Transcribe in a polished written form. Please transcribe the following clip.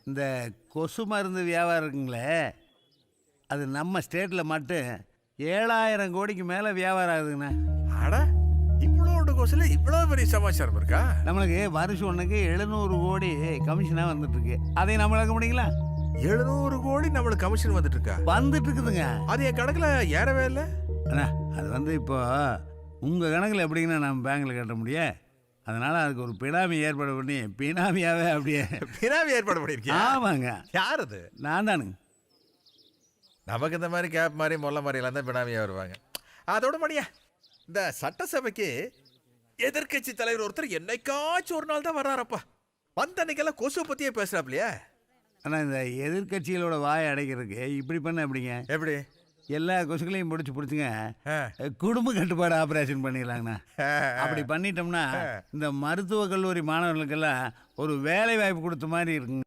இந்த கொசு மருந்து வியாபாரம் இருக்குங்களே, அது நம்ம ஸ்டேட்டில் மட்டும் 7,000 கோடிக்கு மேலே வியாபாரம் ஆகுதுங்கண்ணா. அட இவ்வளோ கோசில இவ்வளோ பெரிய சமாச்சாரம் இருக்கா? நம்மளுக்கு வருஷம் ஒன்றுக்கு 700 கோடி கமிஷனாக வந்துட்டுருக்கு. அதை நம்ம இழக்க முடியுங்களா? 700 கோடி நம்மளுக்கு கமிஷன் வந்துட்டு இருக்கா? வந்துட்டு இருக்குதுங்க. அது என் கணக்குல ஏறவே இல்லை. அண்ணா அது வந்து இப்போ உங்கள் கணக்கில் எப்படிங்கண்ணா நம்ம பேங்க்கில் கட்ட முடியும்? அதனால் அதுக்கு ஒரு பினாமி ஏற்பாடு பண்ணி பினாமியாவே அப்படியே. பினாமி ஏற்பாடு பண்ணியிருக்கியா? ஆமாங்க. யார் அது? நான் தானுங்க. நமக்கு இந்த மாதிரி கேப் மாதிரி மொல்ல மாதிரி எல்லாம் தான் பினாமியாக வருவாங்க. அதோட மணியா இந்த சட்டசபைக்கு எதிர்கட்சி தலைவர் ஒருத்தர் என்னைக்காச்சும் ஒரு நாள் தான் வர்றாரப்பா. வந்த அன்னைக்கெல்லாம் கொசு பற்றியே பேசுகிறாப்லையா? ஆனால் இந்த எதிர்கட்சிகளோட வாயை அடைக்கிறதுக்கு இப்படி பண்ண எப்படிங்க? எப்படி? எல்லா கொசுக்களையும் பிடிச்சுங்க குடும்ப கட்டுப்பாடு ஆப்ரேஷன் பண்ணிடலாங்கண்ணா. அப்படி பண்ணிட்டோம்னா இந்த மருத்துவக் கல்லூரி மாணவர்களுக்கெல்லாம் ஒரு வேலை வாய்ப்பு கொடுத்த மாதிரி இருக்குங்க.